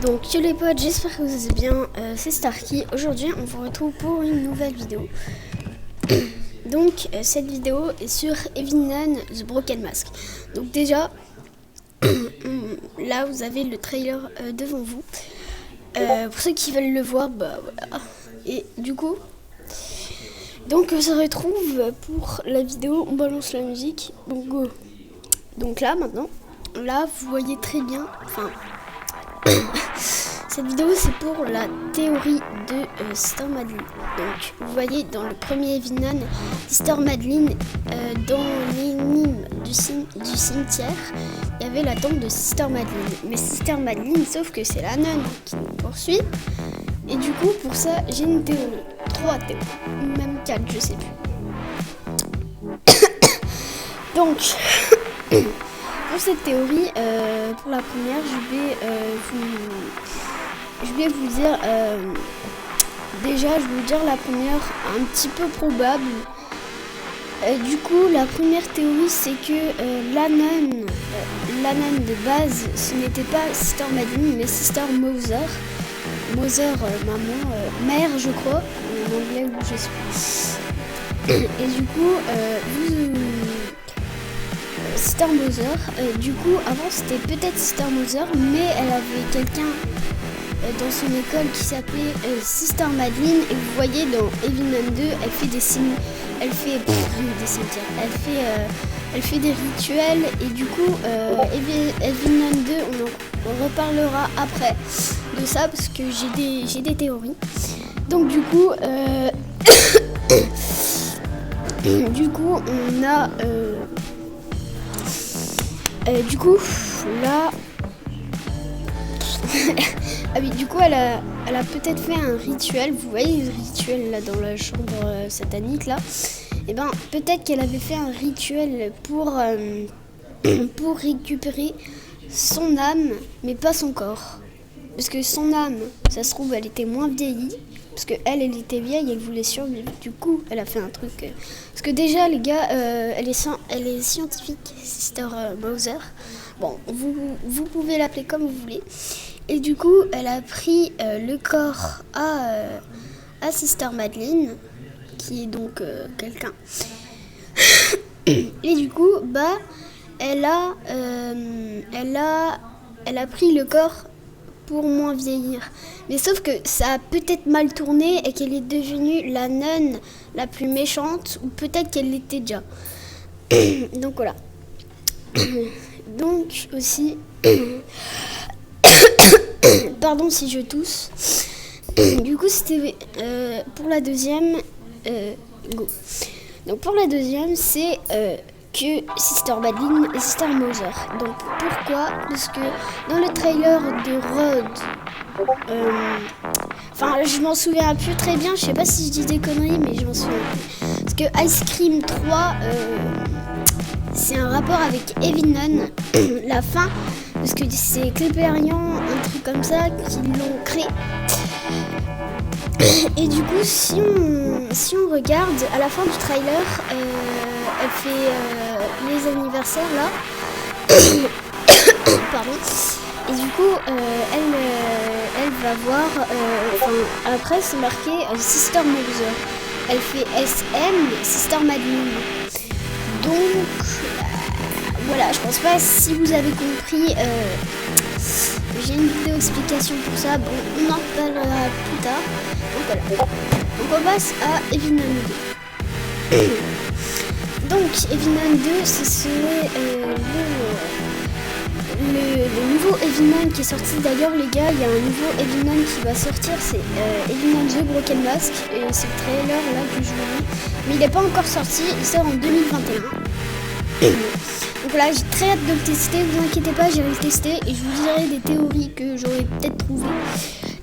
Donc yo les potes, j'espère que vous allez bien, c'est Starkey. Aujourd'hui on vous retrouve pour une nouvelle vidéo. Donc cette vidéo est sur Evinan The Broken Mask. Donc déjà, là vous avez le trailer devant vous. Pour ceux qui veulent le voir, bah voilà. Et du coup, donc on se retrouve pour la vidéo, on balance la musique. Donc go. Donc là maintenant, là vous voyez très bien, enfin... Cette vidéo c'est pour la théorie de Sister Madeline. Donc vous voyez dans le premier Evinan, Sister Madeline, dans l'énigme du cimetière, il y avait la tombe de Sister Madeline. Mais Sister Madeline, sauf que c'est la nonne qui nous poursuit. Et du coup pour ça j'ai une théorie, 3 théories, même 4 je sais plus. Donc pour cette théorie, pour la première, je vais vous dire, déjà je vais vous dire la première un petit peu probable. Du coup, la première théorie c'est que la nonne de base, ce n'était pas Sister Madeline, mais Sister Mother. Mother, maman, mère je crois, en anglais où je suis. Et du coup, Sister Mother, du coup avant c'était peut-être Sister Mother, mais elle avait quelqu'un dans son école qui s'appelait Sister Madeline, et vous voyez dans Evinan 2 elle fait des signes, elle fait des cimetières, elle fait des rituels, et du coup Evinan 2 on en reparlera après de ça parce que j'ai des théories. Donc du coup on a du coup là ah oui, du coup elle a peut-être fait un rituel. Vous voyez le rituel là dans la chambre satanique là, et ben peut-être qu'elle avait fait un rituel pour récupérer son âme mais pas son corps, parce que son âme, ça se trouve elle était moins vieillie, parce que elle était vieille, elle voulait survivre. Du coup elle a fait un truc parce que déjà les gars, elle est scientifique, Sister Mother. Bon, vous pouvez l'appeler comme vous voulez. Et du coup elle a pris le corps à Sister Madeline, qui est donc quelqu'un. Et du coup bah elle a pris le corps pour moins vieillir. Mais sauf que ça a peut-être mal tourné et qu'elle est devenue la nonne la plus méchante, ou peut-être qu'elle l'était déjà. Donc voilà. Donc aussi, pardon si je tousse. Du coup c'était pour la deuxième, go. Donc pour la deuxième c'est que Sister Madeline et Sister Mother. Donc pourquoi? Parce que dans le trailer de Road, enfin je m'en souviens plus très bien, je sais pas si je dis des conneries mais je m'en souviens plus. Parce que Ice Cream 3, c'est un rapport avec Evinan, la fin, parce que c'est Clépérian, un truc comme ça, qui l'ont créé. Et du coup si on regarde à la fin du trailer, elle fait les anniversaires là. Pardon. Et du coup elle va voir, après c'est marqué Sister Mother. Elle fait SM, Sister Madeline. Donc voilà, je pense pas si vous avez compris. J'ai une vidéo explication pour ça. Bon, on en reparlera plus tard. Donc voilà. Donc on passe à Evinan 2. Donc Evinan 2, ce serait le nouveau Evinan qui est sorti. D'ailleurs les gars, il y a un nouveau Evinan qui va sortir, c'est Evinan The Broken Mask, et c'est le trailer là que je vous dis. Mais il n'est pas encore sorti, il sort en 2021. Donc voilà, j'ai très hâte de le tester, vous inquiétez pas, j'irai le tester et je vous dirai des théories que j'aurais peut-être trouvées.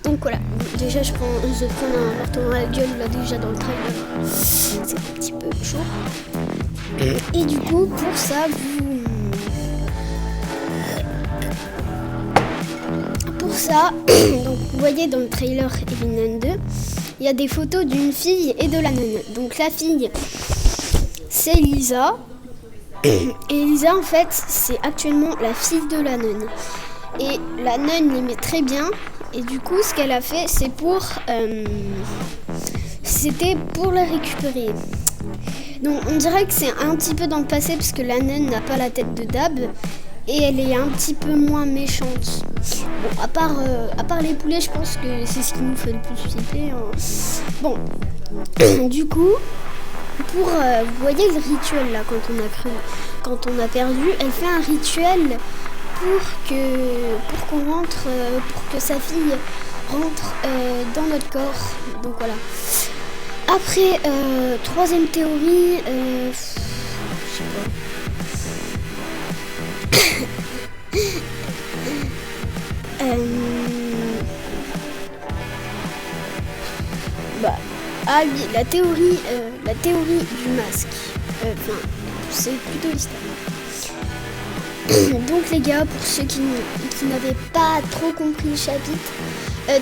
Donc voilà, déjà je prends un marteau dans la gueule là déjà dans le trailer, c'est un petit peu chaud. Et du coup pour ça donc vous voyez dans le trailer Evinan 2, il y a des photos d'une fille et de la nonne. Donc la fille c'est Lisa. Et Lisa en fait c'est actuellement la fille de la nonne. Et la nonne l'aimait très bien, Et du coup, ce qu'elle a fait, c'était pour la récupérer. Donc on dirait que c'est un petit peu dans le passé parce que la naine n'a pas la tête de Dab et elle est un petit peu moins méchante. Bon, à part les poulets, je pense que c'est ce qui nous fait le plus flipper. Hein. Bon, du coup, vous voyez le rituel là quand on a perdu, elle fait un rituel pour qu'on rentre, pour que sa fille rentre dans notre corps. Donc voilà. Après, troisième théorie, je sais pas. Ah oui, la théorie du masque. Enfin, c'est plutôt historique. Donc les gars, pour ceux qui n'avaient pas trop compris le chapitre,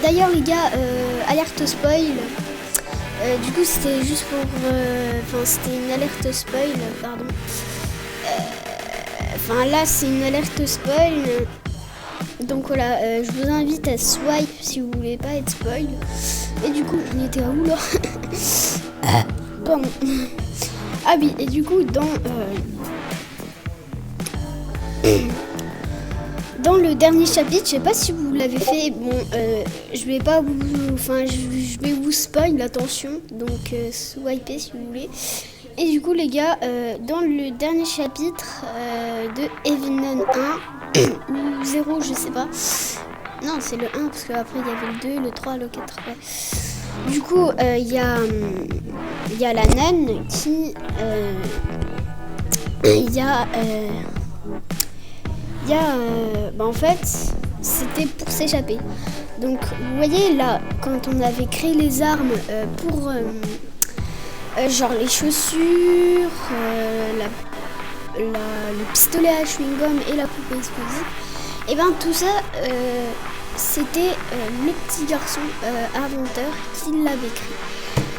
d'ailleurs les gars, alerte spoil. Du coup c'était juste pour... c'était une alerte spoil, pardon. Là c'est une alerte spoil. Donc voilà, je vous invite à swipe si vous voulez pas être spoil. Et du coup, on était à où là? Pardon. Ah oui, et du coup dans le dernier chapitre, je sais pas si vous l'avez fait, bon, je vais pas vous... je vais vous spoil, attention, donc swipez si vous voulez. Et du coup, les gars, dans le dernier chapitre de Evinan 1, ou 0, je sais pas. Non, c'est le 1, parce qu'après, il y avait le 2, le 3, le 4, ouais. Du coup, il y a la naine qui... en fait, c'était pour s'échapper. Donc, vous voyez, là, quand on avait créé les armes pour... genre les chaussures, le pistolet à chewing-gum et la poupée explosive, et ben tout ça, c'était le petit garçon inventeur qui l'avait créé.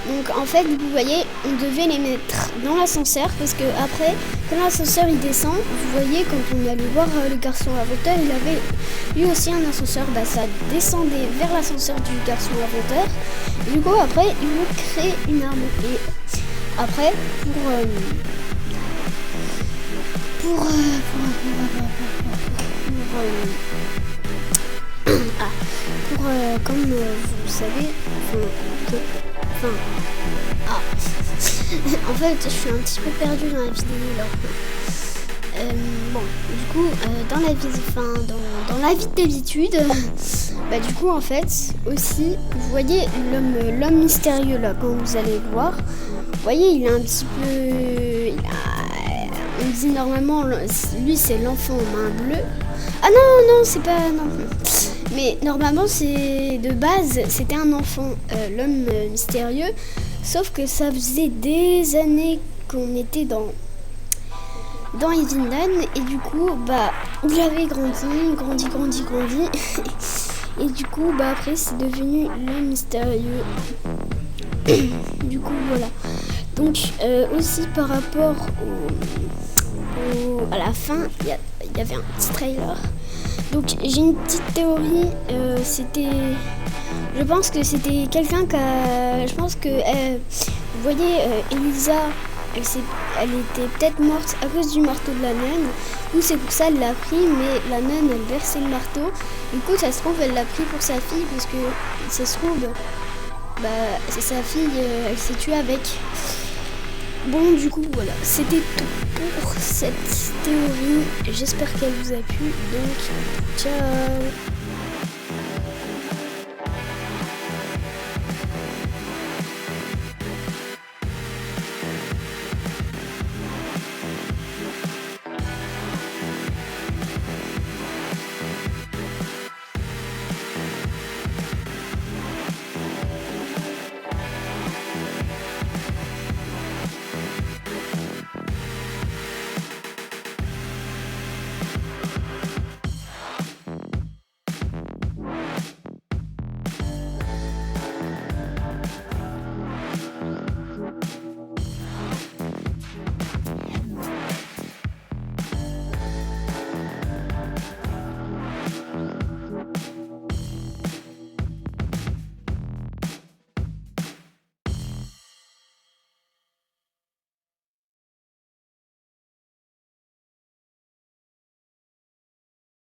Donc en fait, vous voyez, on devait les mettre dans l'ascenseur parce que après, quand l'ascenseur il descend, vous voyez, quand on allait voir le garçon inventeur, il avait lui aussi un ascenseur. Ça descendait vers l'ascenseur du garçon inventeur. Et du coup, après, ils vont créer une arme. Et après, comme vous le savez, en fait, je suis un petit peu perdue dans la vidéo là. Du coup, dans la vie d'habitude, du coup, en fait, aussi, vous voyez l'homme mystérieux là, quand vous allez le voir, vous voyez, il est un petit peu... on dit normalement, lui c'est l'enfant aux mains bleues. Ah non, c'est pas... Non. Mais normalement, de base, c'était un enfant, l'homme mystérieux. Sauf que ça faisait des années qu'on était dans Evinan. Et du coup, il avait grandi. Et du coup, après, c'est devenu l'homme mystérieux. Du coup, voilà. Donc, aussi par rapport à la fin, il y avait un petit trailer. Donc j'ai une petite théorie, je pense que c'était quelqu'un je pense que, vous voyez, Elisa, elle était peut-être morte à cause du marteau de la naine, ou c'est pour ça elle l'a pris, mais la naine elle versait le marteau, du coup ça se trouve elle l'a pris pour sa fille, parce que ça se trouve, c'est sa fille, elle s'est tuée avec. Bon, du coup, voilà, c'était tout pour cette théorie. J'espère qu'elle vous a plu. Donc, ciao!